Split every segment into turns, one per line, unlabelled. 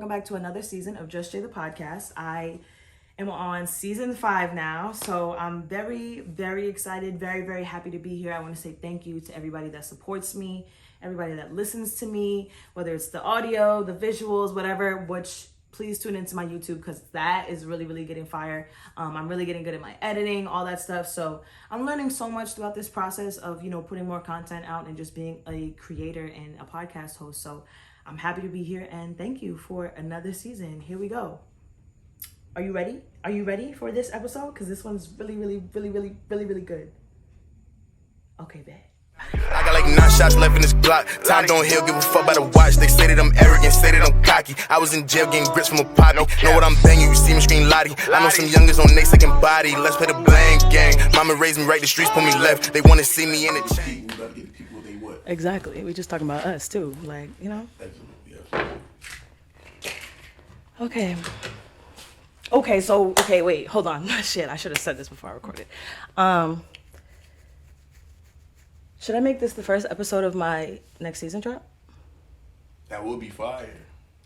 welcome back to another season of Just Jay the Podcast. I am on season 5 now, so I'm very, very excited, very, very happy to be here. I want to say thank you to everybody that supports me, everybody that listens to me, whether it's the audio, the visuals, whatever, which please tune into my YouTube because that is really, really getting fire. I'm really getting good at my editing, all that stuff. So I'm learning so much throughout this process of, putting more content out and just being a creator and a podcast host. So I'm happy to be here and thank you for another season. Here we go. Are you ready? Are you ready for this episode? Because this one's really, really, really, really, really, really good. Okay, bet.
I got like 9 shots left in this Glock. Time don't heal, give a fuck about the watch. They say that I'm arrogant, say that I'm cocky. I was in jail getting grits from a poppy. Know what I'm banging, you see me scream Lottie. I know some youngers on they second body. Let's play the blang gang. Mama raised me right, the streets pull me left. They wanna see me in the chain.
Exactly. We just talking about us too. Like, Okay. Okay, wait, hold on. Shit, I should have said this before I recorded. Should I make this the first episode of my next season drop?
That would be fire.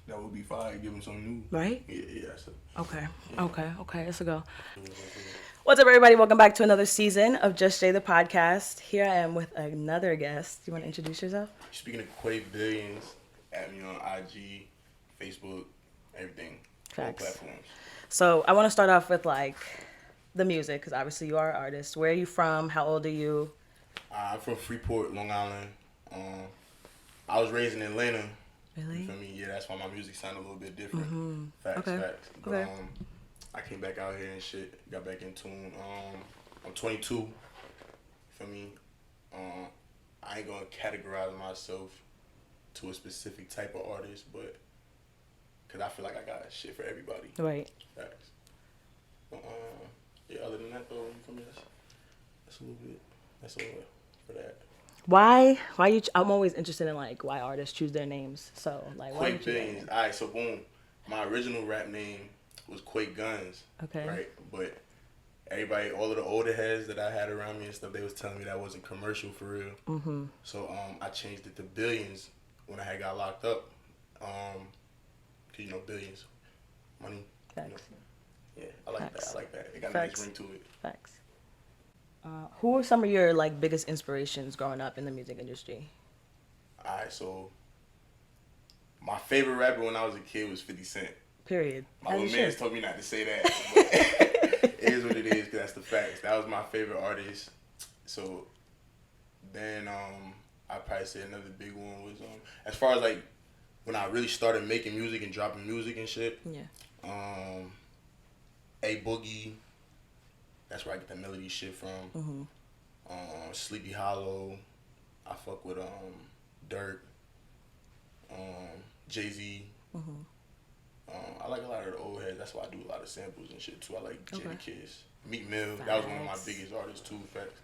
That would be fire. Give them something new.
Right?
Yeah.
Okay, let's go. What's up, everybody? Welcome back to another season of Just Jay the Podcast. Here I am with another guest. You want to introduce yourself?
Speaking of Quey Billyons, add me on IG, Facebook, everything.
Facts.
All platforms.
So I want to start off with the music, because obviously you are an artist. Where are you from? How old are you?
I'm from Freeport, Long Island. I was raised in Atlanta.
Really?
You feel me? Yeah, that's why my music sounded a little bit different.
Mm-hmm.
Facts. But,
okay.
I came back out here and shit. Got back in tune. I'm 22. You feel me? I ain't gonna categorize myself to a specific type of artist, but because I feel like I got shit for everybody.
Right.
Facts. But, yeah, other than that, though, you feel me? That's a little bit. That's all for that.
Why you? I'm always interested in why artists choose their names. So why?
Quey Billyons. All right, so boom. My original rap name was Quey Guns.
Okay.
Right, but everybody, all of the older heads that I had around me and stuff, they was telling me that wasn't commercial for real.
Mm-hmm.
So I changed it to Billions when I had got locked up. 'Cause billions, money.
Facts.
Yeah, I like
Facts.
that. I like that. It got a
Facts.
nice ring to it.
Facts. Who are some of your biggest inspirations growing up in the music industry?
Alright, so my favorite rapper when I was a kid was 50 Cent.
Period.
My little man told me not to say that, but it is what it is because that's the facts. That was my favorite artist. So then I'd probably say another big one was as far as when I really started making music and dropping music and shit.
Yeah.
A Boogie. That's where I get the melody shit from.
Mm-hmm.
Sleepy Hollow. I fuck with Dirt. Jay-Z.
Mm-hmm.
I like a lot of the old heads. That's why I do a lot of samples and shit too. I like Jada Kiss. Meek Mill.
Facts.
That was one of my biggest artists too. Facts.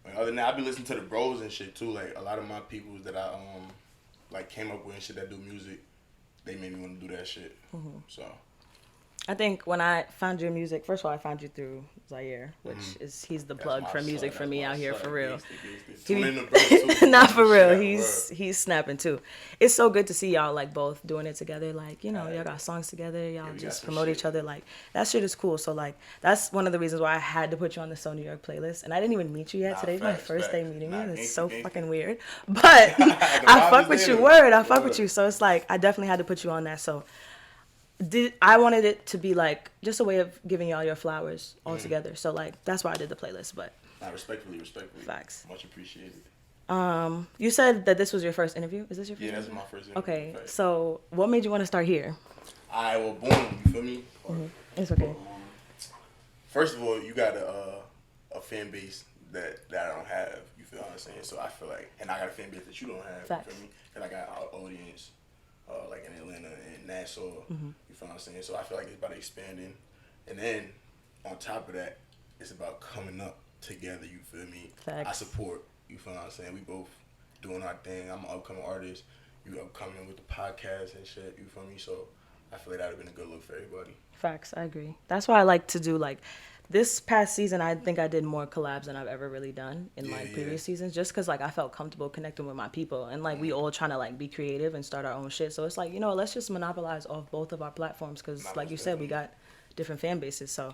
And other than that, I be listening to the bros and shit too. Like a lot of my people that I came up with and shit that do music, they made me want to do that shit.
Mm-hmm.
So.
I think when I found your music, first of all, I found you through Zaire, which he's the plug for music for me out here for real. Not for real. He's snapping too. It's so good to see y'all both doing it together. Y'all got songs together. Y'all just promote each other. That shit is cool. So that's one of the reasons why I had to put you on the So New York playlist. And I didn't even meet you yet. Today's my first day meeting you. It's so fucking weird. But I fuck with you. I fuck with you. So it's I definitely had to put you on that. So. I wanted it to be just a way of giving y'all your flowers all together. So that's why I did the playlist. But
respectfully.
Facts.
Much appreciated.
You said that this was your first interview. Is this your first?
Yeah, that's my first interview.
Okay, so what made you want to start here?
Alright, well, boom. You feel me?
It's okay.
First of all, you got a fan base that I don't have. You feel what I'm saying? So I feel and I got a fan base that you don't have.
Facts.
You feel me? And I got an audience. In Atlanta and Nassau, you feel what I'm saying? So I feel like it's about expanding. And then, on top of that, it's about coming up together, you feel me?
Facts.
I support, you feel what I'm saying? We both doing our thing. I'm an upcoming artist. You upcoming with the podcast and shit, you feel me? So I feel like that would have been a good look for everybody.
Facts, I agree. That's why I like to do this past season, I think I did more collabs than I've ever really done in like previous seasons, just because like I felt comfortable connecting with my people, and like we all trying to like be creative and start our own shit. So it's like, you know, let's just monopolize off both of our platforms, because like you said, we got different fan bases. So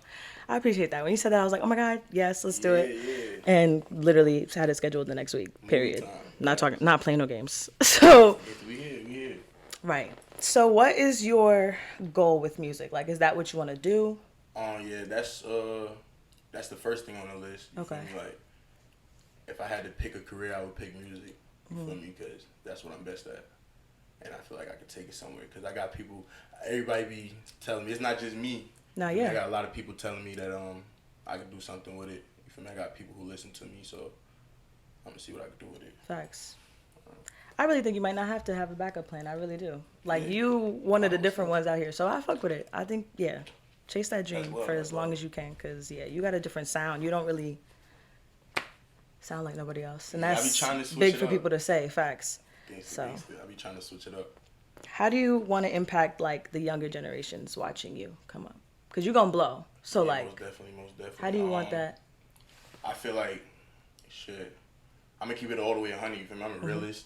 I appreciate that. When you said that, I was like, oh my god, yes, let's do it.
Yeah.
And literally had it scheduled the next week. Period. Not playing no games. So
We here.
right. So what is your goal with music? Like, is that what you want to do?
Yeah, that's the first thing on the list. You feel me? Like, if I had to pick a career, I would pick music. You feel me? Because that's what I'm best at, and I feel like I could take it somewhere. Because I got people, everybody be telling me, it's not just me.
No,
I
yeah.
got a lot of people telling me that I could do something with it. You feel me? I got people who listen to me, so I'm gonna see what I can do with it.
Facts. I really think you might not have to have a backup plan. I really do. Like, you one of the different ones out here, so I fuck with it. I think, yeah, chase that dream for as long as you can, because, yeah, you got a different sound. You don't really sound like nobody else, and that's big for people to say. Facts. So
I be trying to switch it up.
how do you want to impact like the younger generations watching you come up? Because you're gonna blow. So like,
most definitely.
how do you want that?
I feel like, shit, I'm gonna keep it all the way 100. You feel me? I'm a realist.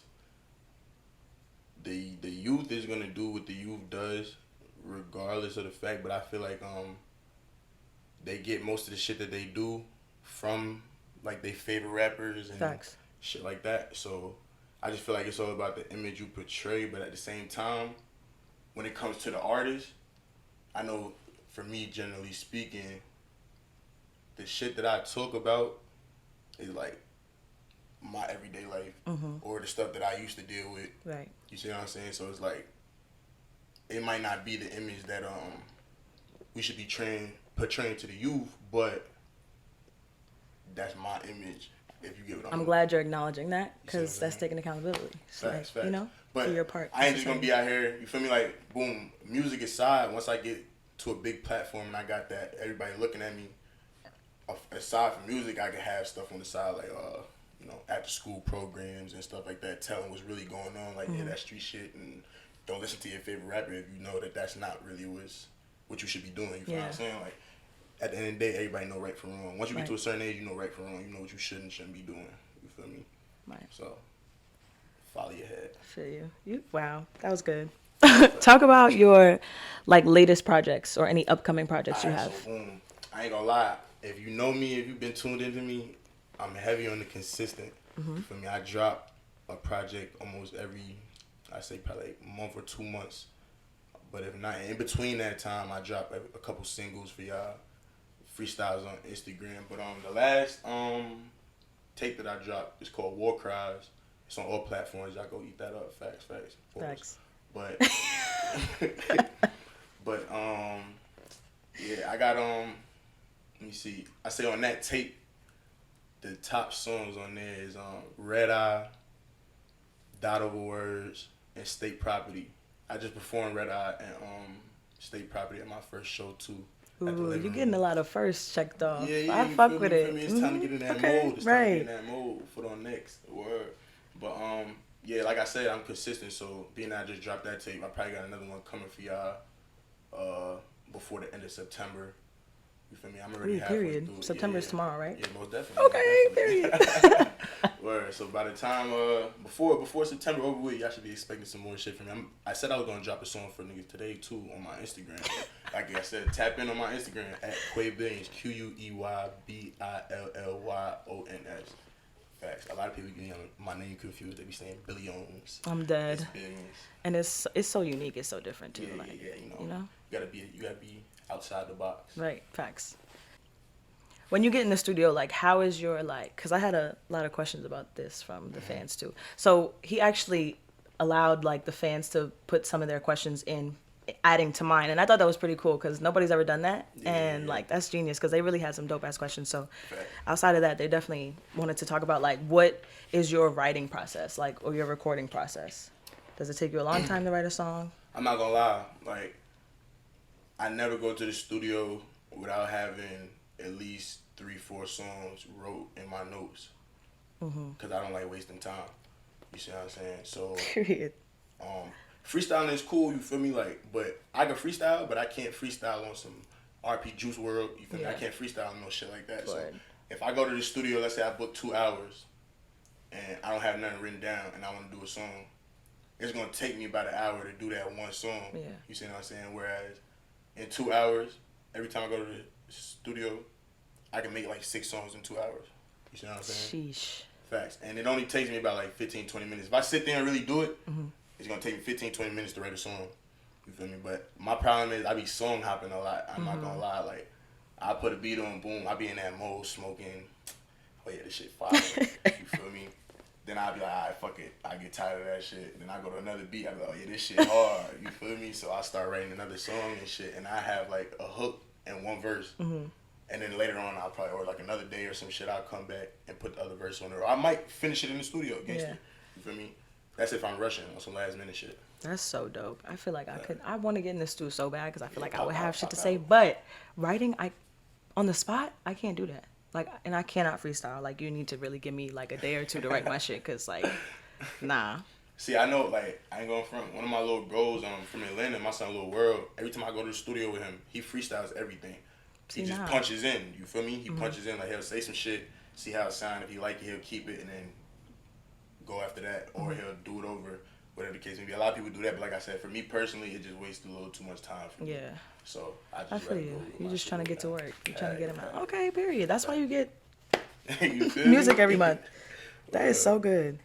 The youth is gonna do what the youth does, regardless of the fact. But I feel like they get most of the shit that they do from like their favorite rappers and shit like that. So I just feel like it's all about the image you portray. But at the same time, when it comes to the artist, I know for me, generally speaking, the shit that I talk about is like my everyday life or the stuff that I used to deal with.
Right.
You see what I'm saying? So it's like, it might not be the image that we should be portraying to the youth, but that's my image. If you get what
I'm glad you're acknowledging that, because that's taking accountability. So
facts.
You know,
but
for your part.
I ain't just gonna be out here. You feel me? Like, boom, music aside. Once I get to a big platform and I got that everybody looking at me, aside from music, I can have stuff on the side like you know, after school programs and stuff like that, telling what's really going on. Like, yeah, that street shit, and don't listen to your favorite rapper if you know that that's not really what you should be doing. You feel what I'm saying? Like, at the end of the day, everybody know right from wrong. Once you get to a certain age, you know right from wrong. You know what you shouldn't be doing. You feel me?
Right.
So, follow your head.
Feel you. Wow, that was good. Talk about your like latest projects or any upcoming projects you have.
So, boom. I ain't gonna lie. If you know me, if you've been tuned into me, I'm heavy on the consistent. You feel me? I drop a project almost every, I say probably like a month or 2 months. But if not, in between that time, I drop a couple singles for y'all, freestyles on Instagram. But the last tape that I dropped is called War Cries. It's on all platforms. Y'all go eat that up. Facts. But yeah, I got let me see. I say on that tape, the top songs on there is Red Eye, Dot Over Words, and State Property. I just performed Red Eye and State Property at my first show too.
Ooh, you're getting a lot of firsts checked off.
Yeah,
I fuck with it.
It's time to get in that mode. It's time to get in that mode. Put on next. Word. But yeah, like I said, I'm consistent. So being that I just dropped that tape, I probably got another one coming for y'all before the end of September. You feel me? I'm already halfway through.
September is tomorrow, right?
Yeah, most definitely.
Okay, period.
Word. So by the time before September over with, y'all should be expecting some more shit from me. I said I was gonna drop a song for niggas today too on my Instagram. Like I said, tap in on my Instagram at Quey Billyons, QUEYBILLYONS. Facts. A lot of people get my name confused. They be saying Billyons.
I'm dead.
It's Billions.
And it's so unique. It's so different too.
Yeah, you know. You gotta be outside the box.
Right. Facts. When you get in the studio, like, how is your, like, because I had a lot of questions about this from the fans too. So he actually allowed like the fans to put some of their questions in, adding to mine, and I thought that was pretty cool because nobody's ever done that, and like that's genius because they really had some dope ass questions. So outside of that, they definitely wanted to talk about like what is your writing process like, or your recording process. Does it take you a long time to write a song?
I'm not gonna lie, like I never go to the studio without having at least 3-4 songs wrote in my notes because I don't like wasting time. You see what I'm saying? So
Period.
Freestyling is cool, you feel me? Like, but I can freestyle, but I can't freestyle on some RP Juice World. You feel me? I can't freestyle no shit like that.
Word.
So if I go to the studio, let's say I book 2 hours, and I don't have nothing written down, and I want to do a song, it's gonna take me about an hour to do that one song.
Yeah.
You see what I'm saying? Whereas in 2 hours, every time I go to the studio, I can make like 6 songs in 2 hours. You see what I'm saying?
Sheesh.
Facts. And it only takes me about like 15, 20 minutes. If I sit there and really do it, it's gonna take me 15, 20 minutes to write a song. You feel me? But my problem is I be song hopping a lot. I'm not gonna lie. Like, I put a beat on, boom, I be in that mode smoking. Oh yeah, this shit fire. You feel me? Then I'll be like, alright, fuck it. I get tired of that shit. Then I go to another beat. I be like, oh yeah, this shit hard. You feel me? So I start writing another song and shit. And I have like a hook and one verse. And then later on, I'll probably, or like another day or some shit, I'll come back and put the other verse on there. Or I might finish it in the studio against it. You feel me? That's if I'm rushing on some last minute shit.
That's so dope. I feel like I want to get in the studio so bad because I feel like I would have shit to say. But writing, on the spot, I can't do that. Like, and I cannot freestyle. Like, you need to really give me like a day or two to write my shit, cause like, nah.
See, I know, like, I ain't going front. One of my little bros from Atlanta, my son Lil World, every time I go to the studio with him, he freestyles everything. He just punches in, you feel me? He punches in, like, he'll say some shit, see how it sounds. If he like it, he'll keep it and then go after that. Or he'll do it over, whatever the case may be. A lot of people do that, but like I said, for me personally, it just wastes a little too much time for me.
Yeah.
So I
I feel you. You're just trying to get to work. You're trying to get them out.
Right.
Okay, period. That's why you get
you feel
music
me?
every month. That is so good.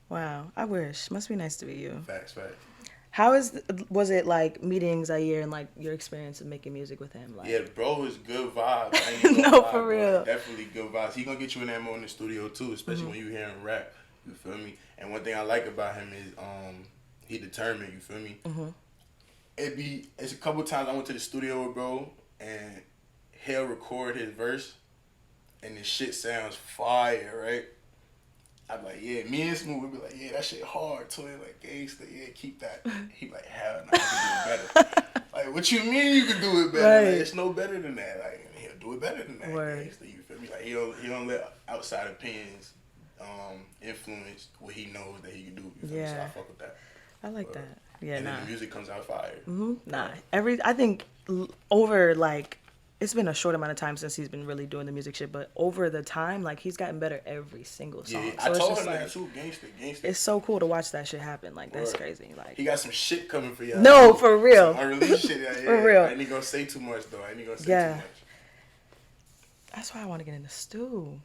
Wow. I wish. Must be nice to be you.
Facts.
How was it like meeting Zaire and like your experience of making music with him? Like,
yeah, bro, is good vibes. I ain't gonna
no,
lie,
for
bro.
real.
Definitely good vibes. He gonna get you in that mode in the studio too, especially when you hear him rap. You feel me? And one thing I like about him is he determined. You feel me? It's a couple times I went to the studio with bro and he'll record his verse and the shit sounds fire, right? I'm like, yeah, me and Smooth would be like, yeah, that shit hard, too. Like, gangsta, yeah, keep that. He be like, hell no, I can do it better. Like, what you mean you can do it better?
Right.
Like, it's no better than that. Like, he'll do it better than that.
Word.
Gangsta, you feel me? Like, he don't let outside opinions influence what he knows that he can do. You feel me? So I fuck with that.
I like that. Yeah,
and
nah.
then the music comes out fire.
Nah. I think over like, it's been a short amount of time since he's been really doing the music shit, but over the time, like, he's gotten better every single song.
Yeah,
so
I told him
like,
that too, gangsta.
it's so cool to watch that shit happen. Like, that's crazy. Like,
he got some shit coming for y'all.
No, for real.
Some unreleased shit. Yeah,
For real.
I ain't gonna say too much though. I ain't gonna say too much.
That's why I want to get in the stew.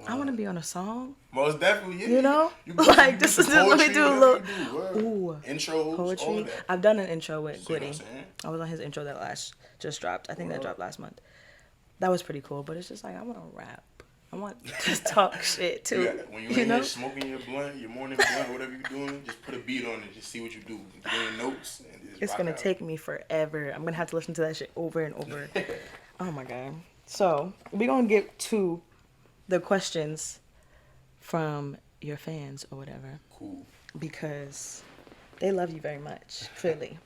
I want to be on a song.
Most definitely, yeah.
You know?
You
Like, just let me do a little
intros,
poetry.
all of that.
I've done an intro with
See what I'm
Quiddy.
saying?
I was on his intro that just dropped. I think that dropped last month. That was pretty cool, but it's just like, I want to rap. I want to just talk shit too.
When you in here smoking your blunt, your morning blunt, whatever you're doing, just put a beat on it. Just see what you do. Get your notes. And just
It's going to take me forever. I'm going to have to listen to that shit over and over. Oh my God. So, we're going to get to the questions from your fans or whatever.
Cool.
Because they love you very much, clearly.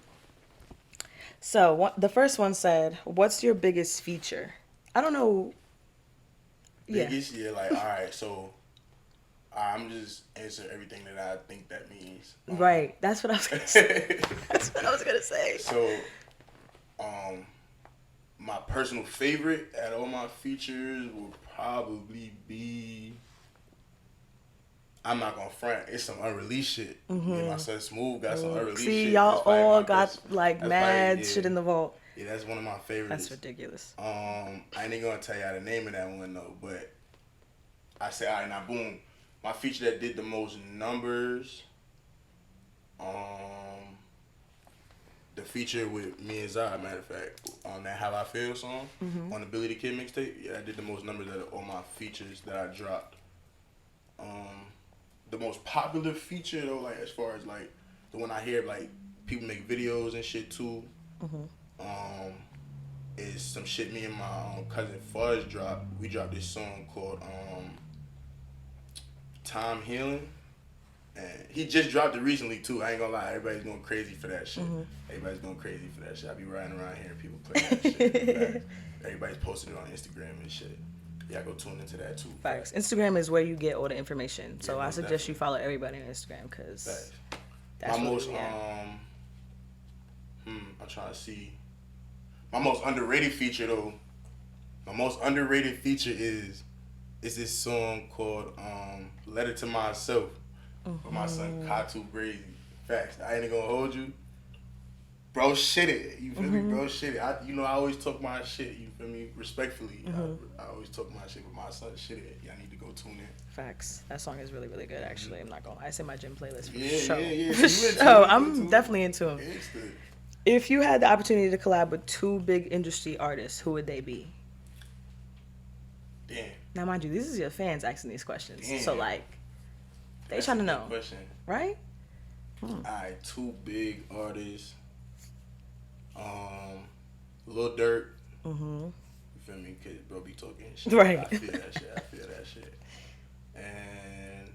So, the first one said, what's your biggest feature? I don't know.
Biggest, yeah, like, all right, so I'm just answering everything that I think that means.
Right. That's what I was going to say. That's what I was going to say.
So, my personal favorite at all my features will probably be, I'm not gonna front, it's some unreleased shit. My son Smooth got some unreleased shit.
See, y'all all got like mad shit in the vault.
Yeah, that's one of my favorites.
That's ridiculous.
I ain't gonna tell y'all the name of that one though, but I say, all right, now boom, my feature that did the most numbers, the feature with me and Zai, matter of fact, on that How I Feel song, on the Billy the Kid mixtape, yeah, I did the most numbers out of all my features that I dropped. The most popular feature though, like as far as like the one I hear like people make videos and shit too, is some shit me and my cousin Fuzz dropped. We dropped this song called Time Healing. And he just dropped it recently too. I ain't gonna lie, everybody's going crazy for that shit. Everybody's going crazy for that shit. I be riding around here and people playing that shit. Everybody's posting it on Instagram and shit. Yeah, go tune into that too.
Facts. Instagram is where you get all the information. So I suggest you follow everybody on Instagram because that's
my
what
most
we
I'm trying to see. My most underrated feature though. My most underrated feature is this song called "Letter to Myself" with my son Katu Brazy. Facts. I ain't gonna hold you. Bro, shit it. You feel me? Bro, shit it. I always talk my shit. You feel me? Respectfully. I always talk my shit with my son. Shit it. Y'all need to go tune in.
Facts. That song is really, really good, actually. I'm not gonna lie. It's in my gym playlist for
Yeah,
sure.
yeah.
For sure. I'm definitely into him.
Gangsta.
If you had the opportunity to collab with two big industry artists, who would they be?
Damn.
Now, mind you, these is your fans asking these questions.
Damn.
So, like, they
That's
trying to
a good
know.
question.
Right?
Alright, two big artists. Lil Durk. You feel me? Cause bro be talking shit.
Right.
I feel that shit. And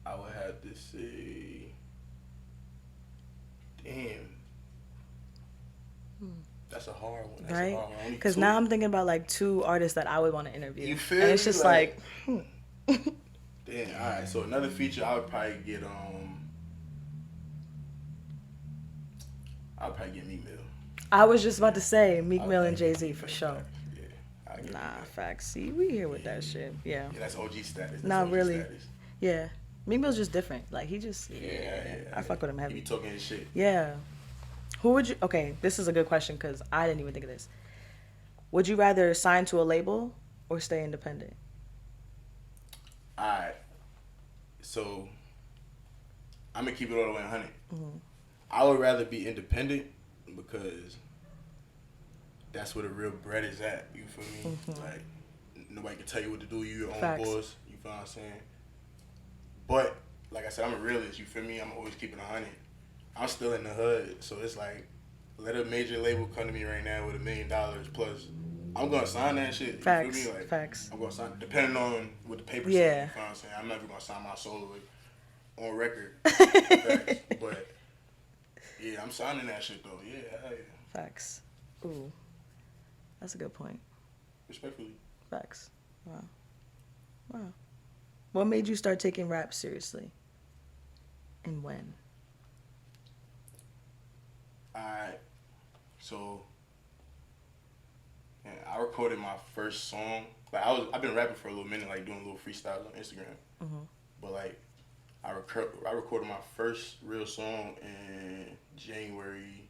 I would have to say, damn. That's a hard one. That's
Right?
a hard one. Only
Because
two.
now I'm thinking about, like, two artists that I would want to interview.
You feel
and it's
me?
just like
Damn, alright. So another feature I would probably get I'll probably get Meek Mill.
I was just about to say Meek
I'll
Mill and
probably
Jay-Z
get
for
Meek
sure.
Mill. Yeah. I'll get Meek
Nah,
Mill.
facts. See, we here with that shit. Yeah.
Yeah, that's OG status. That's
Not
OG
really.
Status.
Yeah. Meek Mill's just different. Like, he just,
Yeah.
I fuck with him
He
heavy.
be talking his shit.
Yeah. Who would you, okay, this is a good question because I didn't even think of this. Would you rather sign to a label or stay independent?
Alright. So I'm gonna keep it all the way 100. I would rather be independent because that's where the real bread is at. You feel me? Like nobody can tell you what to do. You your own
Facts.
boss. You feel what I'm saying? But like I said, I'm a realist. You feel me? I'm always keeping 100. I'm still in the hood, so it's like let a major label come to me right now with $1 million plus. I'm gonna sign that shit. You
Facts.
feel me? Like,
Facts.
I'm gonna sign, depending on what the paper
Yeah.
says. You know what I'm saying? I'm never gonna sign my solo on record. Facts. But yeah, I'm signing that shit though. Yeah, hell yeah.
Facts. Ooh. That's a good point.
Respectfully.
Facts. Wow. Wow. What made you start taking rap seriously? And when?
Alright. So yeah, I recorded my first song. Like I've been rapping for a little minute, like doing a little freestyle on Instagram. But like I recorded my first real song in January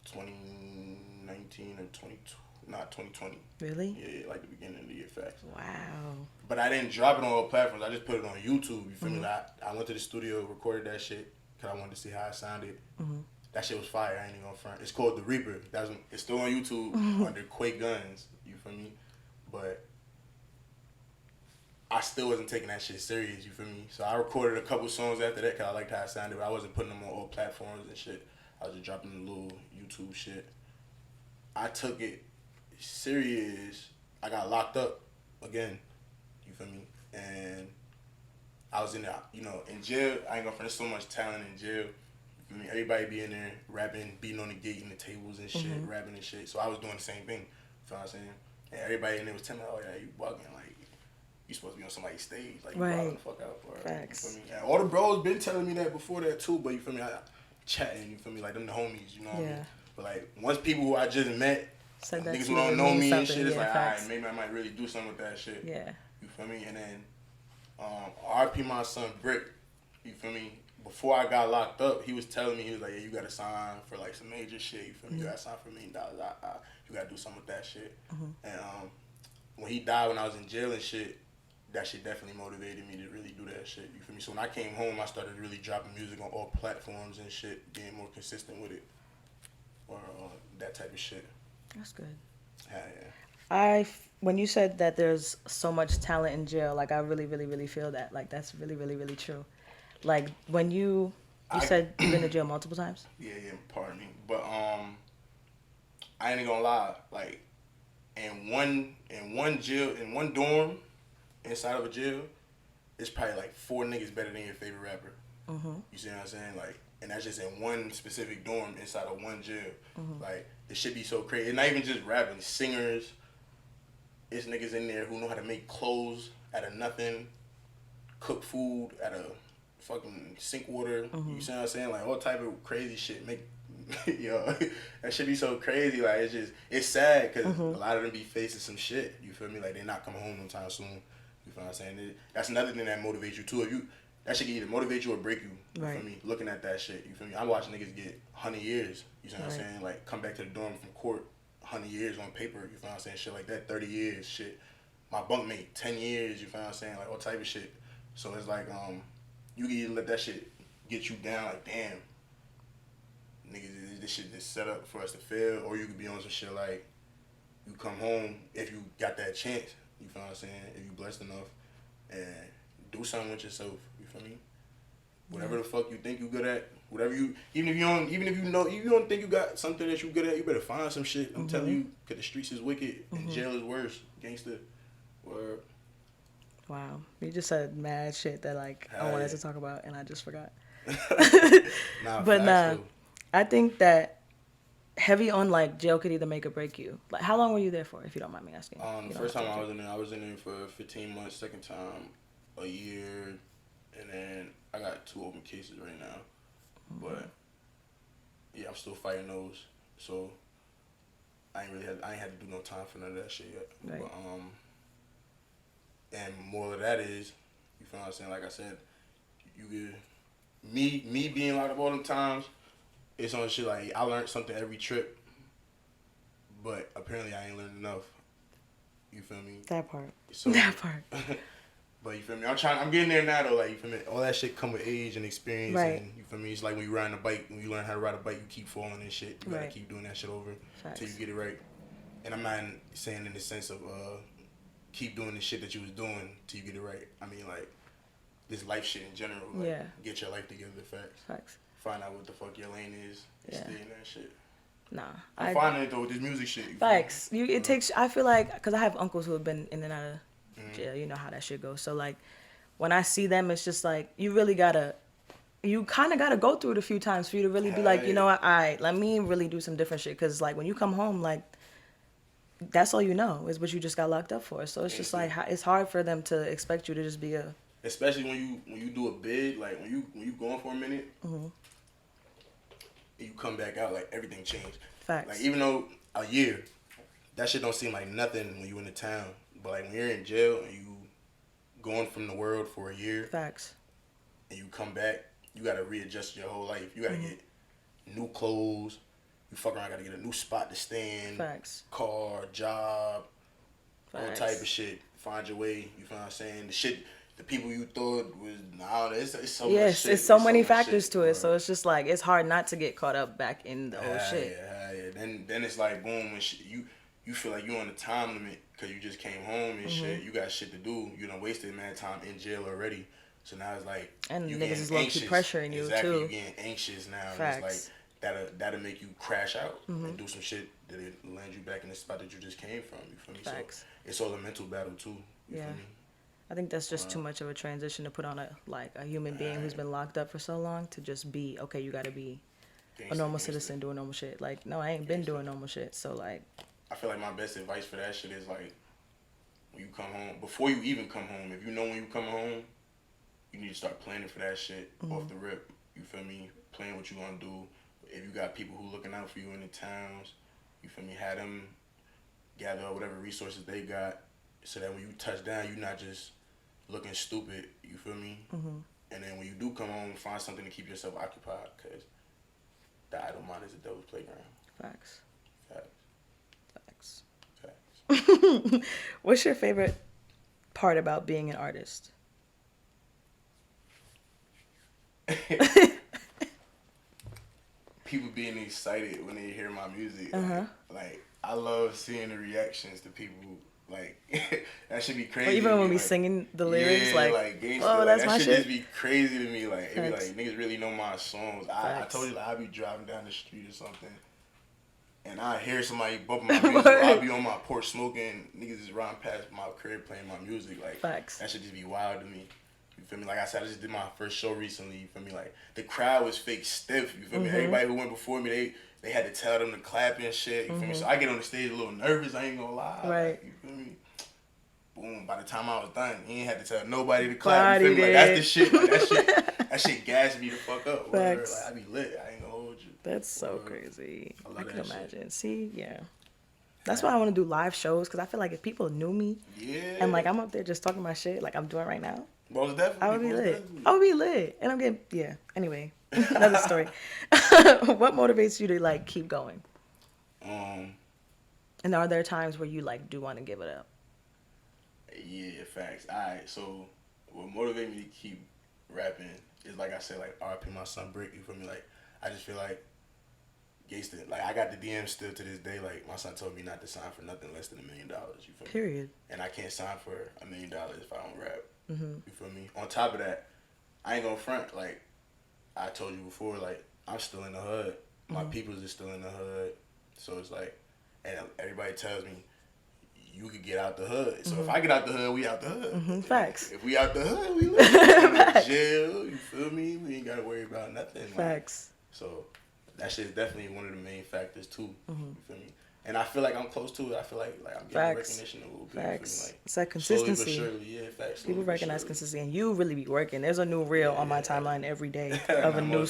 2019 or 2020.
Really?
Yeah, like the beginning of the year. Facts.
Wow.
But I didn't drop it on all platforms. I just put it on YouTube. You feel me? Like I went to the studio, recorded that shit because I wanted to see how it sounded. That shit was fire. I ain't even gonna front. It's called The Reaper. It's still on YouTube under Quey Guns. You feel me? But I still wasn't taking that shit serious. You feel me? So I recorded a couple songs after that because I liked how it sounded. But I wasn't putting them on all platforms and shit. I was just dropping the little YouTube shit. I took it serious. I got locked up again. You feel me? And I was in jail. I ain't gonna front. There's so much talent in jail. You feel me? Everybody be in there rapping, beating on the gate and the tables and shit, rapping and shit. So I was doing the same thing. You feel what I'm saying? And everybody in there was telling me, oh yeah, you bugging. Like, you supposed to be on somebody's stage. Like, you bugging the fuck out. Bro.
Facts.
You feel me? And all the bros been telling me that before that too, but you feel me? I chatting, you feel me? Like, them the homies, you know what I mean? But like, once people who I just met,
Said that
niggas
to
who
you,
don't
it
know
means
me and
something.
shit, it's
Yeah,
like,
facts.
alright, maybe I might really do something with that shit.
Yeah.
You feel me? And then RP my son Brick, you feel me? Before I got locked up, he was telling me, he was like, yeah, you gotta sign for like some major shit, you feel me? You gotta sign for $1 million. You gotta do something with that shit. And when he died when I was in jail and shit, that shit definitely motivated me to really do that shit. You feel me? So when I came home, I started really dropping music on all platforms and shit, being more consistent with it. Or that type of shit.
That's good.
Yeah.
When you said that there's so much talent in jail, like I really, really, really feel that. Like that's really, really, really true. Like when you said you've been to jail multiple times?
Yeah, pardon me. But I ain't gonna lie, like in one dorm inside of a jail, it's probably like 4 niggas better than your favorite rapper. You see what I'm saying? Like, and that's just in one specific dorm inside of one jail. Like, it should be so crazy. It's not even just rapping, singers. It's niggas in there who know how to make clothes out of nothing, cook food out of fucking sink water. You see what I'm saying? Like all type of crazy shit. Make Yo, that should be so crazy. Like, it's sad because a lot of them be facing some shit. You feel me? Like, they're not coming home no time soon. You feel what I'm saying? That's another thing that motivates you too. That shit can either motivate you or break you. You feel me? Looking at that shit. You feel me? I'm watching niggas get 100 years. You know what I'm saying? Like, come back to the dorm from court, 100 years on paper. You feel what I'm saying? Shit like that, 30 years, shit. My bunkmate, 10 years. You feel what I'm saying? Like, all type of shit. So it's like, you can either let that shit get you down, like, damn, niggas, this shit just set up for us to fail, or you could be on some shit like, you come home if you got that chance. You feel what I'm saying? If you blessed enough, and do something with yourself. You feel me? Whatever the fuck you think you good at, whatever even if you don't think you got something that you good at, you better find some shit. I'm telling you, cause the streets is wicked and jail is worse. Gangsta, word.
Wow, you just said mad shit that like I wanted to talk about and I just forgot. But I think that heavy on like jail could either make or break you. Like, how long were you there for, if you don't mind me asking?
The first time I was in there for 15 months. Second time, a year, and then I got 2 open cases right now. But yeah, I'm still fighting those. So I ain't had to do no time for none of that shit yet.
Right.
But and more of that is, you feel what I'm saying? Like I said, you get me being locked up all them times. It's on shit like I learned something every trip, but apparently I ain't learned enough. You feel me?
That part.
So,
that part.
But you feel me? I'm getting there now though. Like, you feel me? All that shit come with age and experience.
Right.
And you feel me? It's like when you riding a bike. When you learn how to ride a bike, you keep falling and shit. You gotta keep doing that shit over until you get it right. And I'm not saying in the sense of keep doing the shit that you was doing till you get it right. I mean like this life shit in general. Like, get your life together. Facts. Find out what the fuck your lane is. And stay in that shit.
Nah,
I'm finding it though with this music shit.
Facts. It takes. I feel like because I have uncles who have been in and out of jail. You know how that shit goes. So like, when I see them, it's just like you kind of gotta go through it a few times for you to really be like, you know what, all right, let me really do some different shit. Because like when you come home, like that's all you know is what you just got locked up for. So it's just like it's hard for them to expect you to just be a.
Especially when you do a bid, like when you going for a minute. You come back out, like everything changed.
Facts.
Like even though a year, that shit don't seem like nothing when you in the town. But like when you're in jail and you going from the world for a year.
Facts.
And you come back, you gotta readjust your whole life. You gotta get new clothes. You fuck around, gotta get a new spot to stay in.
Facts.
Car, job,
Facts.
all type of shit. Find your way. You feel what I'm saying? The people you thought was it's so much shit.
It's so many factors to it. So it's just like it's hard not to get caught up back in the old shit.
Yeah. Then it's like boom, and you feel like you on the time limit because you just came home and shit. You got shit to do. You done wasted mad time in jail already. So now it's like
and
you
niggas is low key pressuring you too.
You getting anxious now. Facts. And it's like that'll make you crash out and do some shit that it land you back in the spot that you just came from. You feel me?
Facts.
So it's all a mental battle too. You feel me?
I think that's just too much of a transition to put on a human being who's been locked up for so long to just be, okay, you gotta be a normal citizen doing normal shit. Like, no, I ain't been doing normal shit. So like,
I feel like my best advice for that shit is like, when you come home, before you even come home, if you know when you come home, you need to start planning for that shit off the rip. You feel me? Plan what you gonna do. If you got people who looking out for you in the towns, you feel me? Have them gather whatever resources they got, so that when you touch down, you're not just looking stupid, you feel me? And then when you do come home, find something to keep yourself occupied, because the idle mind is the devil's playground.
Facts. What's your favorite part about being an artist?
People being excited when they hear my music. Like, I love seeing the reactions to people. Like, that should be crazy.
Or even when we singing the lyrics,
like
oh, that's
that
my shit.
That should just be crazy to me. Like, it be like, niggas really know my songs. I told you, like, I be driving down the street or something, and I hear somebody bumping my music. I'll be on my porch smoking. Niggas is riding past my crib playing my music. Like, that should just be wild to me. You feel me? Like I said, I just did my first show recently. You feel me? Like, the crowd was fake stiff. You feel me? Everybody who went before me, they had to tell them to clap and shit. You feel me? So I get on the stage a little nervous. I ain't gonna lie. Like, you feel me? Boom. By the time I was done, he ain't had to tell nobody to clap. You feel me? Like, that's the shit. Like, that shit gassed me the fuck up. Like, I be lit. I ain't gonna hold you.
That's so crazy. I can imagine.
Shit.
See, yeah. That's why I want to do live shows, because I feel like if people knew me, and like I'm up there just talking my shit like I'm doing right now,
most definitely,
I would be lit.
Definitely.
I would be lit, and I'm getting Anyway, another story. What motivates you to like keep going? And are there times where you like do want to give it up?
Yeah, facts. All right, so what motivates me to keep rapping is, like I said, like RP my son Brick. You feel me? Like I just feel like Gangsta, like I got the DM still to this day. Like my son told me not to sign for nothing less than $1 million. You feel me?
Period.
And I can't sign for $1 million if I don't rap. You feel me? On top of that, I ain't gonna front. Like I told you before, like I'm still in the hood. My peoples is still in the hood. So it's like, and everybody tells me you could get out the hood. So if I get out the hood, we out the hood.
Facts.
If we out the hood, we live in jail. You feel me? We ain't gotta worry about nothing.
Facts.
Like, so that shit is definitely one of the main factors too. You feel me? And I feel like I'm close to it. I feel like I'm getting recognition a little bit.
Facts.
Like,
it's that consistency.
Slowly but surely, yeah, facts.
People recognize consistency, and you really be working. There's a new reel on my timeline every day of a new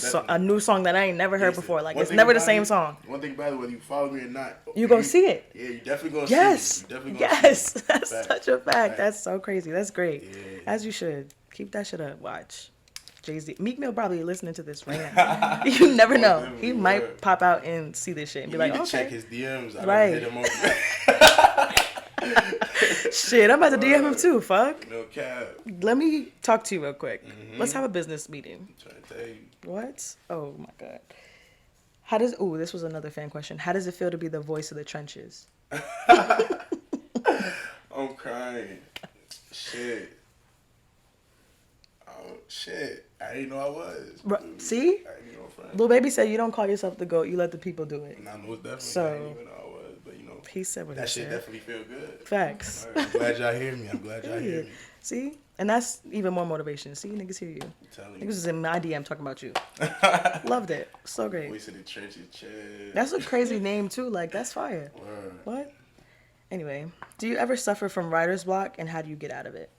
song that I ain't never heard before. Like it's never the same song.
One thing about it, whether you follow me or not,
you gonna see it.
Yeah, you definitely gonna
see it.
You definitely
gonna see it. That's
fact.
such a fact. That's so crazy. That's great.
Yeah.
As you should. Keep that shit up. Watch. Jay-Z. Meek Mill probably listening to this right now. You never know. He might pop out and see this shit and be like, okay.
Check his DMs.
Right.
Hit him up.
Shit, I'm about to DM him too. Fuck.
No cap.
Let me talk to you real quick. Let's have a business meeting.
I'm trying to tell you.
What? Oh my god. This was another fan question. How does it feel to be the voice of the trenches?
I'm crying. Shit. Oh, shit. I didn't know I was.
See? Lil Baby said you don't call yourself the GOAT, you let the people do it.
Nah, most definitely.
So,
I didn't even know I was, but you know.
He said what
that
he
shit
said.
Definitely feel good.
Facts.
Right, I'm glad y'all hear me.
See? And that's even more motivation. See, niggas hear you.
I'm telling you.
Niggas was in my DM talking about you. Loved it. So great.
Voice of the trenches,
That's a crazy name too. Like, that's fire.
Word.
What? Anyway, do you ever suffer from writer's block, and how do you get out of it?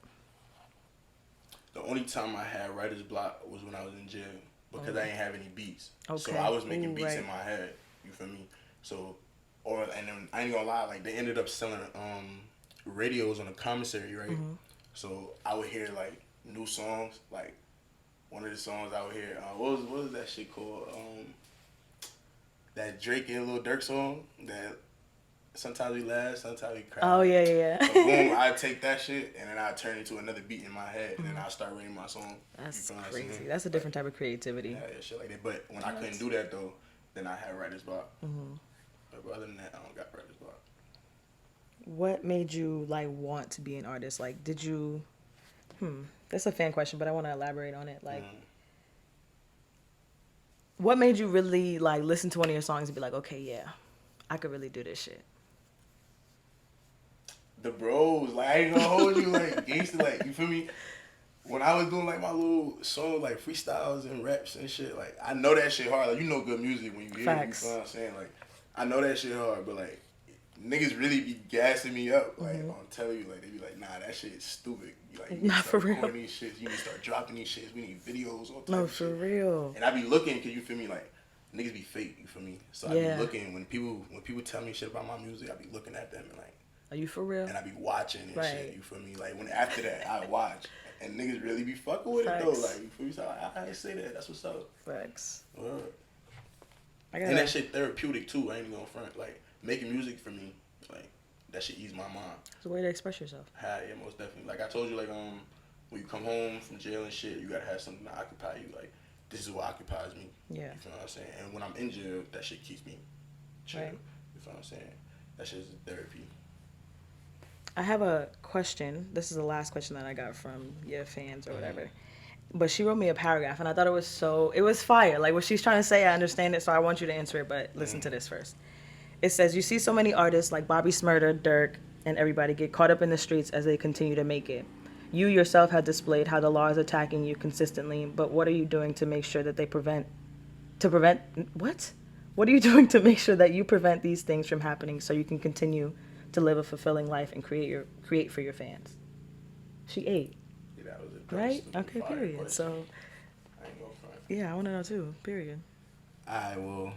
The only time I had writer's block was when I was in jail because I didn't have any beats.
Okay.
So I was making beats in my head. You feel me? So, and then I ain't gonna lie, like they ended up selling radios on the commissary, right? So I would hear like new songs, like one of the songs I would hear. What was that shit called? That Drake and Lil Durk song that. Sometimes we laugh, sometimes we cry.
Oh, yeah.
So boom, I take that shit and then I turn it into another beat in my head and then I start writing my song.
That's crazy. That's a different type of creativity.
Yeah, shit like that. But when I couldn't do that though, then I had writer's block. But other than that, I don't got writer's block.
What made you like want to be an artist? Like, did you? That's a fan question, but I want to elaborate on it. Like, what made you really like listen to one of your songs and be like, okay, yeah, I could really do this shit?
The bros, like I ain't gonna hold you, like gangster, like you feel me? When I was doing like my little song, like freestyles and raps and shit, like I know that shit hard. Like you know good music when you hear it, you know what I'm saying? Like I know that shit hard, but like niggas really be gassing me up. Like I'm telling you, like they be like, nah, that shit is stupid. You, like, you
Not for real.
These shits. You need to start dropping these shits. We need videos. All type
No,
of
for
shit.
real.
And I be looking, cause you feel me, like niggas be fake. You feel me? So I be looking when people tell me shit about my music, I be looking at them and like.
Are you for real?
And I be watching and shit, you feel me? Like, when after that, I watch. And niggas really be fucking with it, though. Like, you feel me? So I ain't say that. That's what's up.
Facts.
Word. And that shit therapeutic, too. I ain't gonna front. Like, making music for me, like, that shit ease my mind.
It's a way to express yourself.
Yeah, most definitely. Like, I told you, like, when you come home from jail and shit, you gotta have something to occupy you. Like, this is what occupies me.
Yeah.
You feel what I'm saying? And when I'm in jail, that shit keeps me chill.
Right.
You feel what I'm saying? That shit is therapy.
I have a question. This is the last question that I got from your fans or whatever. But she wrote me a paragraph, and I thought it was fire. Like, what she's trying to say, I understand it, so I want you to answer it, but listen to this first. It says, you see so many artists like Bobby Smurder, Dirk, and everybody get caught up in the streets as they continue to make it. You yourself have displayed how the law is attacking you consistently, but what are you doing to make sure that What are you doing to make sure that you prevent these things from happening so you can continue to live a fulfilling life and create for your fans? She ate.
Yeah, that was a
right? Okay, period.
Question.
So,
I ain't gonna front.
yeah, I want to know too, period.
Alright, well,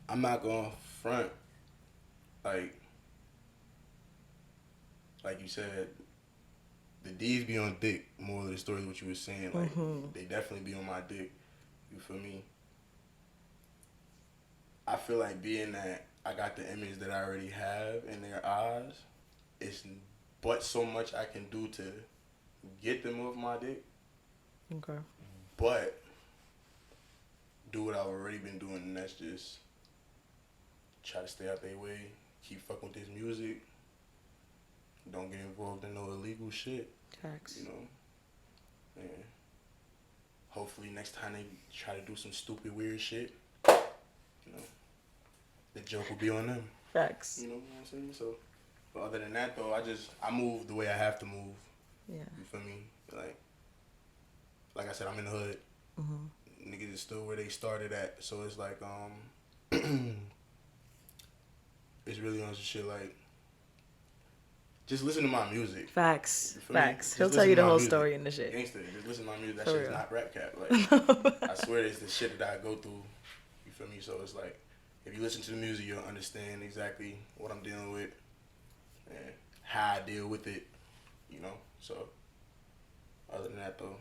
I'm not gonna front, like you said, the D's be on dick. More of the story is what you were saying. Like, they definitely be on my dick. You feel me? I feel like being that I got the image that I already have in their eyes, it's but so much I can do to get them off my dick.
Okay.
But do what I've already been doing, and that's just try to stay out their way, keep fucking with this music, don't get involved in no illegal shit.
Facts.
You know? And hopefully next time they try to do some stupid, weird shit, you know, the joke will be on them.
Facts.
You know what I'm saying? So, but other than that, though, I move the way I have to move.
Yeah.
You feel me? Like I said, I'm in the hood. Niggas is still where they started at. So it's like, it's really on some shit like, just listen to my music.
Facts.
Facts.
He'll tell you the whole story in the shit.
Gangster. Just listen to my music. That
For
shit's
real.
not rap cap. Like, I swear it's the shit that I go through. You feel me? So it's like, if you listen to the music, you'll understand exactly what I'm dealing with and how I deal with it. You know? So, other than that, though,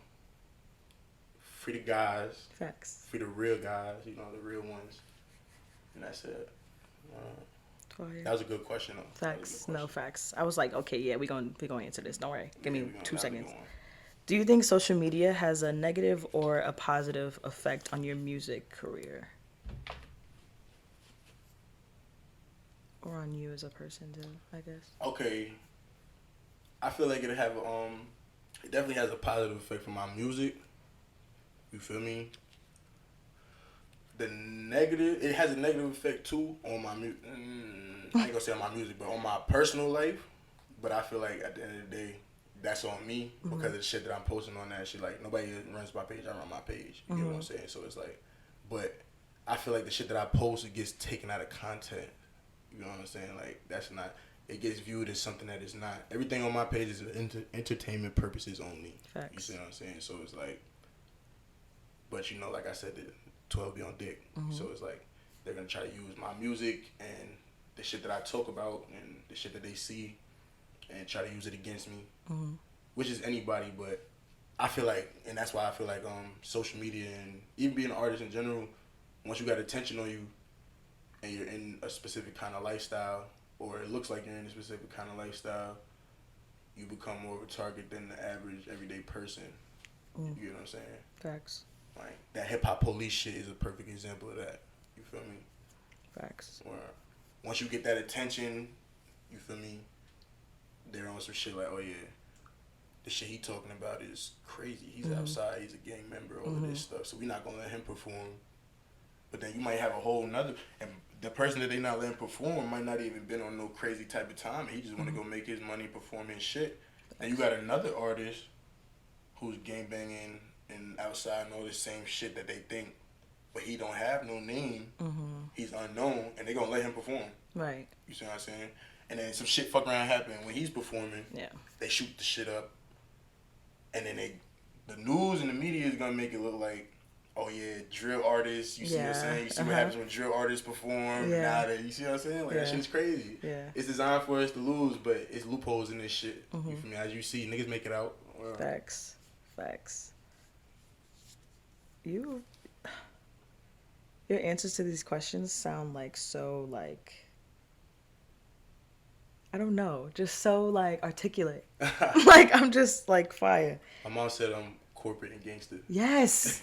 free the guys.
Facts.
Free the real guys. You know, the real ones. And that's it. That was a good question, though.
Facts. No, facts. I was like, okay, yeah, we're going to answer this. Don't worry. Give me 2 seconds.
Going.
Do you think social media has a negative or a positive effect on your music career? Or on you as a person, too, I guess.
Okay. I feel like it definitely has a positive effect for my music. You feel me? It has a negative effect too on my music. I ain't gonna say on my music, but on my personal life. But I feel like at the end of the day, that's on me because of the shit that I'm posting on that shit. Like, nobody runs my page, I run my page. You get what I'm saying? So it's like, but I feel like the shit that I post, it gets taken out of content. You know what I'm saying? Like, that's not, it gets viewed as something that is not. Everything on my page is entertainment purposes only.
Facts.
You see what I'm saying? So it's like, but you know, like I said, the 12 be on dick. So it's like, they're going to try to use my music and the shit that I talk about and the shit that they see and try to use it against me, which is anybody. But I feel like, and that's why I feel like social media and even being an artist in general, once you got attention on you and you're in a specific kind of lifestyle, or it looks like you're in a specific kind of lifestyle, you become more of a target than the average everyday person. You know what I'm saying?
Facts.
Like, that hip-hop police shit is a perfect example of that. You feel me?
Facts.
Or once you get that attention, you feel me, they're on some shit like, oh yeah, the shit he talking about is crazy. He's outside, he's a gang member, all of this stuff. So we're not gonna let him perform. But then you might have a whole nother, and the person that they not letting perform might not even been on no crazy type of time. He just want to go make his money, perform his shit. And you got another artist who's gang banging and outside and all this same shit that they think, but he don't have no name. He's unknown, and they gonna let him perform.
Right.
You see what I'm saying? And then some shit fuck around happen when he's performing.
Yeah.
They shoot the shit up, and then the news and the media is gonna make it look like, oh yeah, drill artists. You see what I'm saying? You see what happens when drill artists perform.
Yeah.
You see what I'm saying? Like, that shit's crazy.
Yeah.
It's designed for us to lose, but it's loopholes in this shit. You feel me? As you see, niggas make it out. Well,
Facts. Your answers to these questions sound like so, like, I don't know, just so, like, articulate. Like, I'm just, like, fire.
My mom said I'm corporate and gangster.
Yes.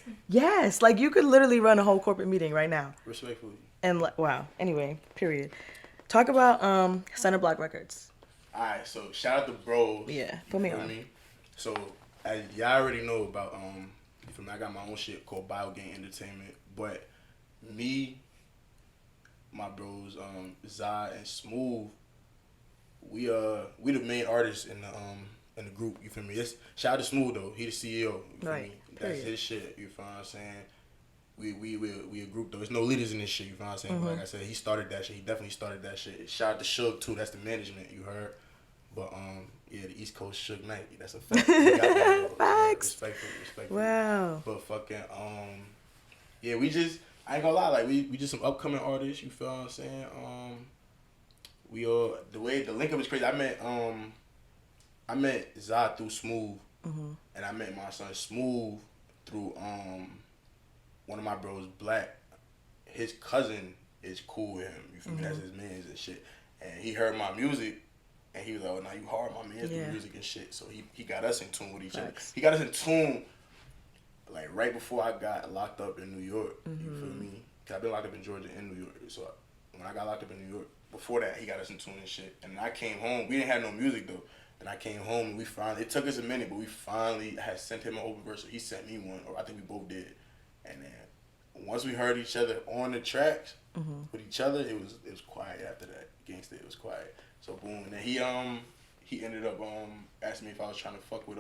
Like, you could literally run a whole corporate meeting right now.
Respectfully.
And, wow. Anyway, period. Talk about Center Block Records.
Alright, so shout out to bros.
Yeah, put me on.
So, as y'all already know about, you feel me, I got my own shit called BioGang Entertainment, but me, my bros, Zai and Smooth, we the main artists in the group. You feel me? Shout out to Smooth though. He the CEO. You feel me? That's his shit. You feel what I'm saying? We a group though. There's no leaders in this shit. You feel what I'm saying? But like I said, he started that shit. He definitely started that shit. Shout out to Suge too. That's the management. You heard? But yeah, the East Coast Suge Knight. That's a fact.
Facts.
Respectfully.
Wow.
But fucking yeah, we just I ain't gonna lie, like we just some upcoming artists. You feel what I'm saying? We all the link up is crazy. I met Zod through Smooth, and I met my son Smooth through one of my bros, Black. His cousin is cool with him. You feel me? That's his mans and shit. And he heard my music, and he was like, "Oh, now you hard, my man's do music and shit." So he got us in tune with each other. He got us in tune. Like right before I got locked up in New York, you feel me? Cause I've been locked up in Georgia and New York. So when I got locked up in New York, before that he got us in tune and shit. And I came home. We didn't have no music though. And I came home and it took us a minute, but we finally had sent him an open verse. So he sent me one, or I think we both did. And then once we heard each other on the tracks with each other, it was quiet after that. Gangsta, it was quiet. So boom. And then he ended up asking me if I was trying to fuck with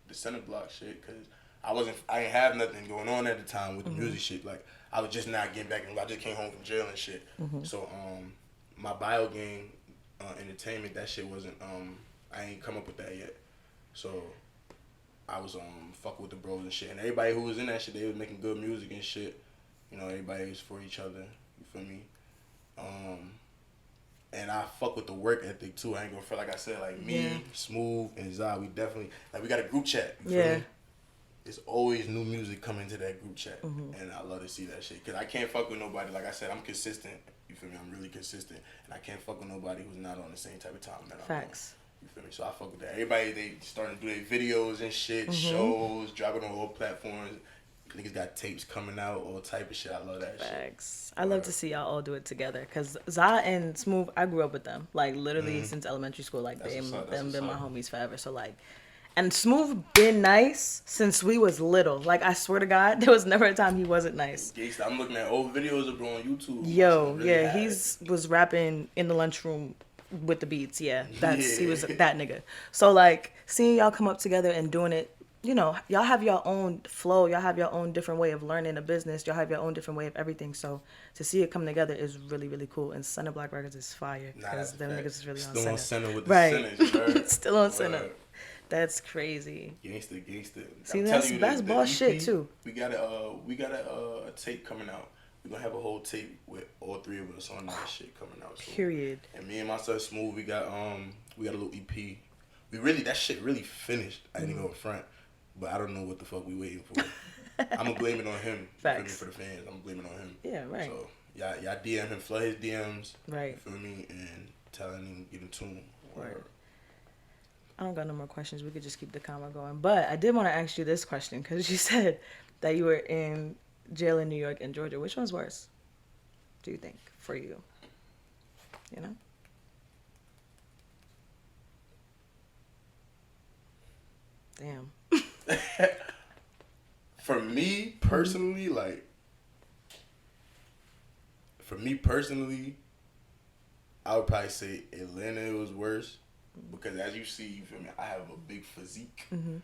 the Center Block shit, cause I didn't have nothing going on at the time with the music shit. Like, I was just not getting back. I just came home from jail and shit. So, my bio gang entertainment, that shit wasn't, I ain't come up with that yet. So, I was fucking with the bros and shit. And everybody who was in that shit, they was making good music and shit. You know, everybody was for each other. You feel me? And I fuck with the work ethic too. I ain't gonna feel like I said, like me, Smooth, and Zah, we definitely, like, we got a group chat. You feel me? It's always new music coming to that group chat, and I love to see that shit. Cause I can't fuck with nobody. Like I said, I'm consistent. You feel me? I'm really consistent, and I can't fuck with nobody who's not on the same type of time that I'm on. You feel me? So I fuck with that. Everybody, they starting to do their videos and shit, shows, dropping on all platforms. Niggas got tapes coming out, all type of shit. I love that shit.
I love to see y'all all do it together. Cause Zah and Smooth, I grew up with them. Like literally since elementary school. Like them been my homies forever. So like. And Smooth been nice since we was little. Like, I swear to God, there was never a time he wasn't nice.
I'm looking at old videos of bro on YouTube.
Yo, really was rapping in the lunchroom with the beats. He was that nigga. So, like, seeing y'all come up together and doing it, you know, y'all have your own flow. Y'all have your own different way of learning a business. Y'all have your own different way of everything. So, to see it come together is really, really cool. And Center Block Records is fire. Because them niggas is really
Still
on center.
Still on center with the centers,
Still on center. That's crazy.
Gangsta.
See, that's boss shit too.
We got a tape coming out. We're gonna have a whole tape with all three of us on that shit coming out. So. Period. And me and my son Smooth, we got a little EP. That shit really finished. I didn't go in front, but I don't know what the fuck we waiting for. I'm gonna blame it on him.
Facts.
For the fans, I'm gonna blame it on him.
Yeah, right.
So y'all DM him, flood his DMs.
Right.
You feel me? And telling him get in tune.
Right. I don't got no more questions. We could just keep the convo going. But I did want to ask you this question because you said that you were in jail in New York and Georgia. Which one's worse, do you think, for you? You know? Damn.
For me personally, I would probably say Atlanta was worse. Because as you see, you feel me, I have a big physique, and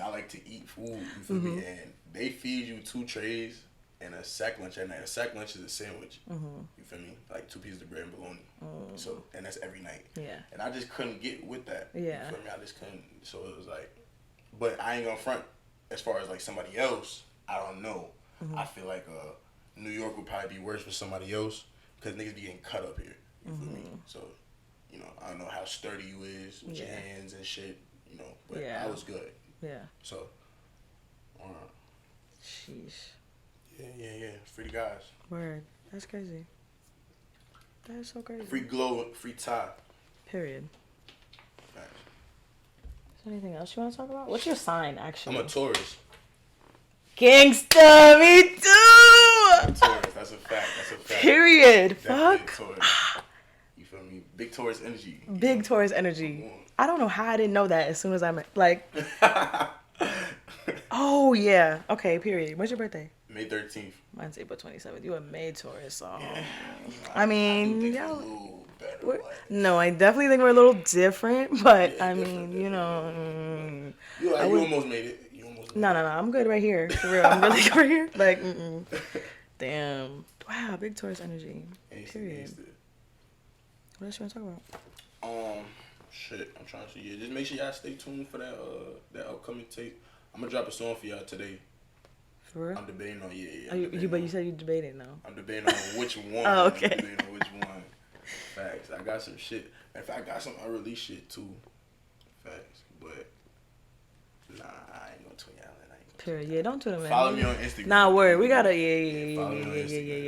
I like to eat food, you feel me, and they feed you 2 trays and a sack lunch at night. A sack lunch is a sandwich, you feel me, like 2 pieces of bread and bologna, so, and that's every night, and I just couldn't get with that, you feel me, I just couldn't, so it was like, but I ain't gonna front, as far as like somebody else, I don't know, I feel like New York would probably be worse for somebody else, because niggas be getting cut up here, you feel me, so. You know, I don't know how sturdy you is with your hands and shit, you know, but I was good. Yeah. So, sheesh. Yeah. Free the guys.
Word. That's crazy. That is so crazy.
Free glow, free tie.
Period. Nice. Is there anything else you want to talk about? What's your sign, actually?
I'm a Taurus.
Gangsta, me too!
I'm a Taurus, that's a fact.
Period.
Definitely
Fuck.
Feel me? Big Taurus energy.
Big Taurus energy. I don't know how I didn't know that as soon as I met. Like, oh yeah. Okay. Period. When's your birthday?
May 13th.
Mine's April 27th. You a May Taurus, so I mean, no, I definitely think we're a little different, but I mean, you know,
you almost made it.
No, I'm good right here. For real, I'm really good right here. Like, damn. Wow, big Taurus energy. Period. What else you want to talk about?
Shit, I'm trying to see. Just make sure y'all stay tuned for that upcoming tape. I'm gonna drop a song for y'all today.
For real?
I'm debating on
But you said you debating though.
I'm debating on which one.
Oh, okay.
I'm debating on which one. Facts. I got some shit. In fact, I got some unreleased shit too. Facts. But nah, I ain't gonna tweet y'all.
Period. Yeah, don't tweet him.
Follow me on Instagram.
Nah, word. We gotta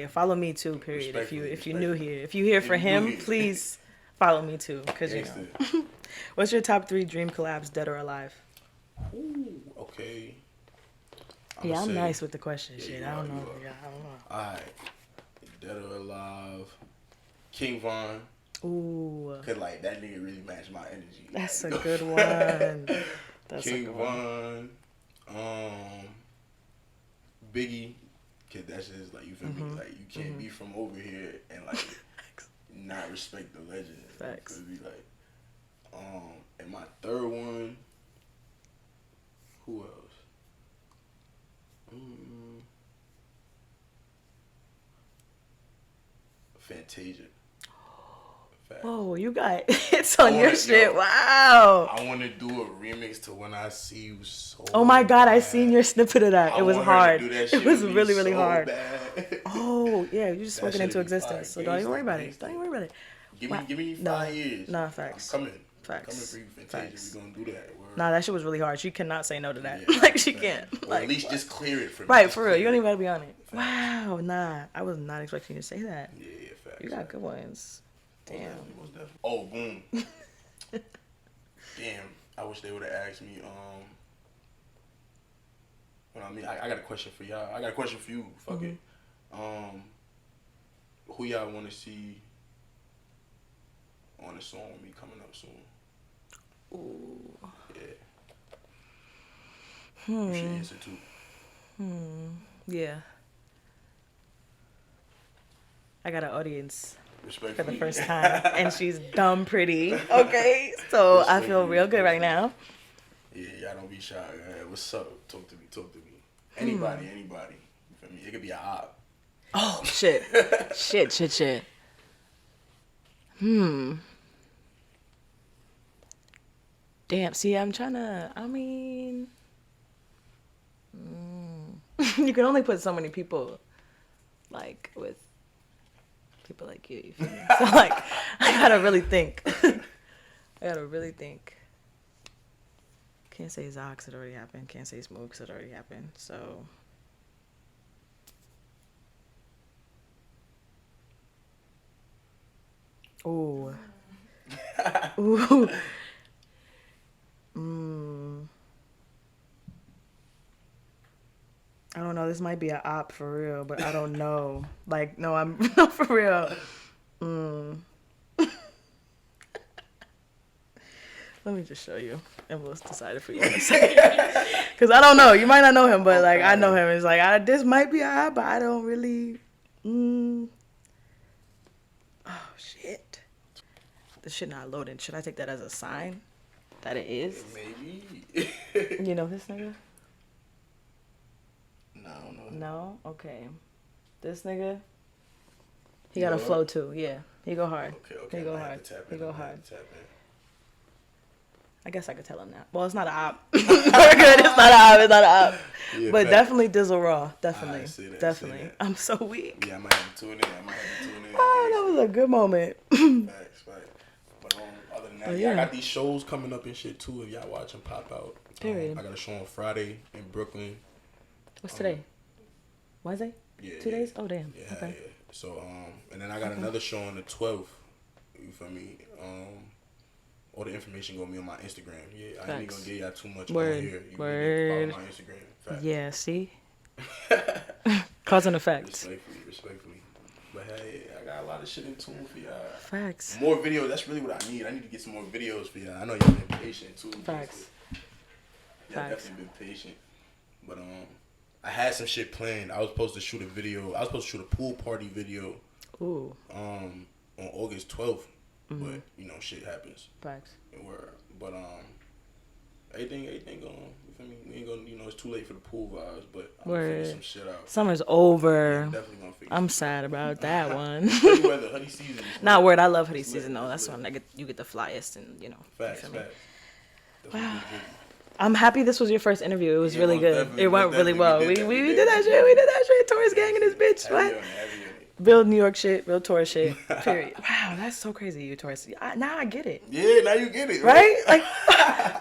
Follow me too. Period. If you new here, if you here for him, please follow me too. Cause you know. What's your top 3 dream collabs, dead or alive?
Ooh, okay.
I'm nice with the question. Shit, I don't know.
All right, dead or alive, King Von.
Ooh.
Cause like that nigga really matched my energy.
That's a good one. That's
King
a good
Von. Biggie, cause that's just like, you feel me? Like you can't be from over here and like not respect the legend.
Facts.
Be like, and my third one, who else? Fantasia. Facts.
Oh, you got hits on your shit. Wow.
I want to do a remix to When I See You so
Oh my God,
bad.
I seen your snippet of that. It was hard. It was really, really
so
hard.
Bad.
Oh, yeah, you just spoke it into existence. So don't even worry about it. Don't even worry about it.
Give me 5 years.
Nah, facts.
I'm coming.
Facts.
Coming for you, Fantasia. We gonna do that. Word.
Nah, that shit was really hard. She cannot say no to that.
Yeah,
Like, she can't.
Or
Like,
at least just clear it for me.
right,
Just
for real. You don't
clear
even gotta be on it. Wow, nah. I was not expecting you to say that.
Yeah, facts.
You got good ones. Damn.
Most definitely. Oh, boom. Damn. I wish they would have asked me, what I mean, I got a question for y'all. I got a question for you. Fuck it. Who y'all want to see on a song with me coming up soon?
Ooh.
Yeah. You should answer too.
Yeah. I got an audience for the
Respectfully.
first time, and she's dumb pretty. Okay, so I feel real good right now.
Yeah, y'all don't be shy. What's up? Talk to me. Anybody. You feel me? It could be a op.
Oh shit. shit. Damn. See, I'm trying to. I mean, you can only put so many people, like with people like you. You feel me? So like, I gotta really think. Can't say Zox, it already happened. Can't say Smokes, it already happened. So. Ooh. Ooh. I don't know. This might be an op for real, but I don't know. Like, no, I'm no for real. Let me just show you, and we'll decide if we want to say it. Because I don't know. You might not know him, but like I know him. It's like this might be an op, but I don't really. Oh shit. This shit not loading. Should I take that as a sign that it is?
Maybe.
You know this nigga?
No.
No? Okay. This nigga? He got a flow too. Yeah. He go hard.
Okay.
He go hard.
He
go hard.
Tap in.
I guess I could tell him that. Well, it's not an op. We're good. It's not an op.
Yeah,
but
fact.
definitely Dizzle Raw. Definitely.
See that.
Definitely. I'm so weak.
Yeah, I might have to tune in.
Oh, that was a good moment.
Facts. But other than that,
yeah.
I got these shows coming up and shit too. If y'all watch them pop out.
Period.
I got a show on Friday in Brooklyn.
What's today? Wednesday?
Yeah.
2 days? Oh, damn.
Yeah,
okay.
yeah. So, and then I got another show on the 12th. You feel me? All the information gonna be on my Instagram. Yeah, I ain't gonna give y'all too much on here. You follow my Instagram. Facts.
Yeah, see? Cause and effect.
Respectfully. But hey, I got a lot of shit in tune for y'all.
Facts.
More videos, that's really what I need. I need to get some more videos for y'all. I know y'all been patient too.
Facts.
Y'all definitely been patient. But I had some shit planned. I was supposed to shoot a video. I was supposed to shoot a pool party video.
Ooh.
On August 12th. But you know, shit happens.
Facts.
But everything going. You feel me? We ain't gonna. You know, it's too late for the pool vibes. But I'm gonna figure some shit out.
Summer's over.
Yeah, I'm definitely gonna figure.
I'm sad about that one.
Hoodie season.
Not word. I love hoodie season though. That's when you get the flyest and you know.
Facts.
Wow. I'm happy this was your first interview. It was really good. It went really well. We did that shit.
We
We did that shit. Tourist gang in this bitch. What?
Heavy on it.
Real New York shit. Real tourist shit. Period. Wow, that's so crazy. You tourist. Now I get it.
Yeah, now you get it.
Right? Like,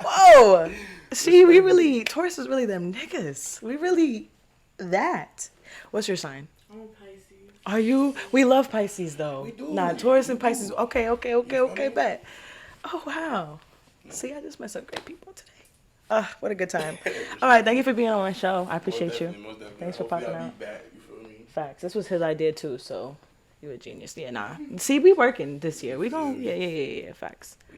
whoa. See, we really, Taurus is really them niggas. We really that. What's your sign?
I'm a Pisces.
Are you? We love Pisces though.
We do.
Nah, Taurus and Pisces. Okay, bet. Oh, wow. See, I just met some great people today. What a good time. All right, thank you for being on my show. I appreciate you.
Most definitely.
Thanks for popping
Hopefully I'll
out.
be back, you feel me?
Facts. This was his idea too, so you a genius. Yeah, nah. See, we working this year. We gon' yeah. Facts.